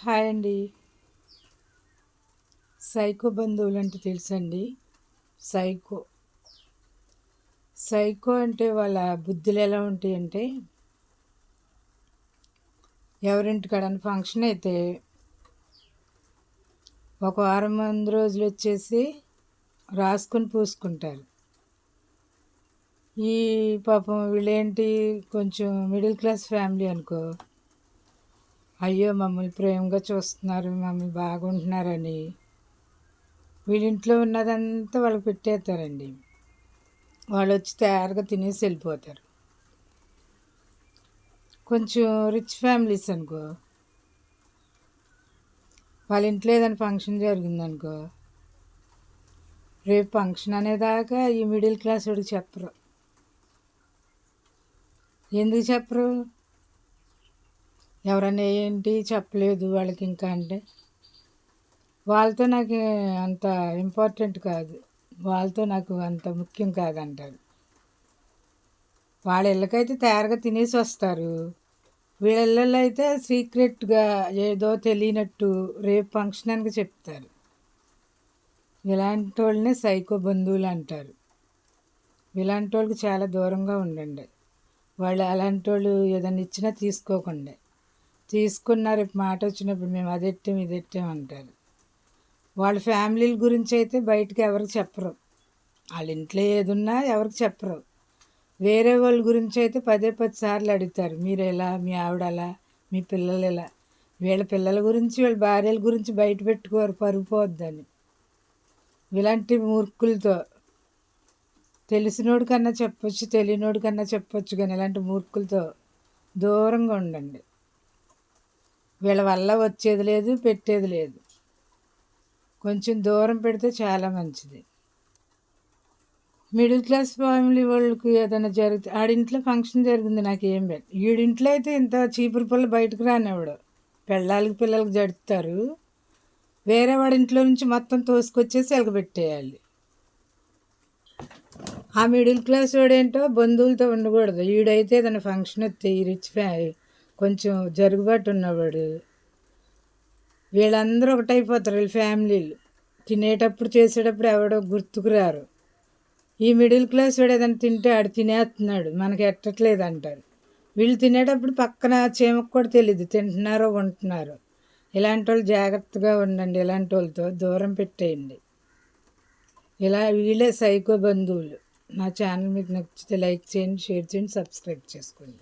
Hi అండి. Psycho బంధువులు అంటే తెలుసండి. సైకో సైకో అంటే వాళ్ళ బుద్ధులు ఎలా ఉంటాయంటే, ఎవరింటికాడన్నా ఫంక్షన్ అయితే ఒక వారం ముందు రోజులు వచ్చేసి రాసుకొని పూసుకుంటారు. ఈ పాపం వీళ్ళేంటి, కొంచెం మిడిల్ క్లాస్ ఫ్యామిలీ అనుకో, అయ్యో మమ్మల్ని ప్రేమగా చూస్తున్నారు, మమ్మల్ని బాగుంటున్నారని వీళ్ళింట్లో ఉన్నదంతా వాళ్ళకి పెట్టేస్తారండి. వాళ్ళు వచ్చి తయారుగా తినేసి వెళ్ళిపోతారు. కొంచెం రిచ్ ఫ్యామిలీస్ అనుకో, వాళ్ళ ఇంట్లో ఏదైనా ఫంక్షన్ జరిగిందనుకో, రేపు ఫంక్షన్ అనేదాకా ఈ మిడిల్ క్లాస్ వాడికి చెప్పరు. ఎందుకు చెప్పరు? ఎవరన్నా ఏంటి చెప్పలేదు వాళ్ళకి ఇంకా అంటే, వాళ్ళతో నాకు అంత ఇంపార్టెంట్ కాదు, వాళ్ళతో నాకు అంత ముఖ్యం కాదంటారు. వాళ్ళ ఇళ్ళకైతే తయారుగా తినేసి వస్తారు. వీళ్ళ ఇళ్ళల్లో అయితే సీక్రెట్గా ఏదో తెలియనట్టు రేపు ఫంక్షన్ అని చెప్తారు. ఇలాంటి వాళ్ళనే సైకో బంధువులు అంటారు. ఇలాంటి వాళ్ళకి చాలా దూరంగా ఉండండి. వాళ్ళు అలాంటి వాళ్ళు ఏదైనా ఇచ్చినా తీసుకోకుండా, తీసుకున్న రేపు మాట వచ్చినప్పుడు మేము అదెట్టాం ఇదెట్టాం అంటారు. వాళ్ళ ఫ్యామిలీల గురించి అయితే బయటకు ఎవరికి చెప్పరు. వాళ్ళ ఇంట్లో ఏదున్నా ఎవరికి చెప్పరు. వేరే వాళ్ళ గురించి అయితే 10 సార్లు అడుగుతారు. మీరు ఎలా, మీ ఆవిడ అలా, మీ పిల్లలు ఎలా. వీళ్ళ పిల్లల గురించి వీళ్ళ భార్యల గురించి బయట పెట్టుకోరు, పరుగు పోద్దని. ఇలాంటి మూర్ఖులతో, తెలిసినోడి కన్నా చెప్పొచ్చు, తెలియనోడి కన్నా చెప్పొచ్చు, కానీ ఇలాంటి మూర్ఖులతో దూరంగా ఉండండి. వీళ్ళ వల్ల వచ్చేది లేదు, పెట్టేది లేదు. కొంచెం దూరం పెడితే చాలా మంచిది. మిడిల్ క్లాస్ ఫ్యామిలీ వాళ్ళకి ఏదైనా జరిగితే, ఆడింట్లో ఫంక్షన్ జరిగింది నాకు ఏం పెట్ట, ఈడింట్లో అయితే ఇంత చీపురు పుల్ల బయటకు రానివ్వడు. పిల్లలకి జడుతారు. వేరే వాడి ఇంట్లో నుంచి మొత్తం తోసుకొచ్చేసి ఎలగబెట్టేయాలి. ఆ మిడిల్ క్లాస్ వాడేంటో బంధువులతో ఉండకూడదు. ఈడైతే ఏదైనా ఫంక్షన్ వస్తే ఈ రిచ్ కొంచెం జరుగుబాటు ఉన్నవాడు, వీళ్ళందరూ ఒకటైపోతారు. వీళ్ళ ఫ్యామిలీలు తినేటప్పుడు చేసేటప్పుడు ఎవడో గుర్తుకురారు. ఈ మిడిల్ క్లాస్ వాడు ఏదైనా తింటే ఆడు తినేస్తున్నాడు, మనకి ఎట్టట్లేదు అంటారు. వీళ్ళు తినేటప్పుడు పక్కన చీమకు కూడా తెలియదు తింటున్నారో ఉంటున్నారో. ఇలాంటి వాళ్ళు జాగ్రత్తగా ఉండండి. ఇలాంటి వాళ్ళతో దూరం పెట్టేయండి. వీళ్ళే సైకో బంధువులు. నా ఛానల్ మీకు నచ్చితే లైక్ చేయండి, షేర్ చేయండి, సబ్స్క్రైబ్ చేసుకోండి.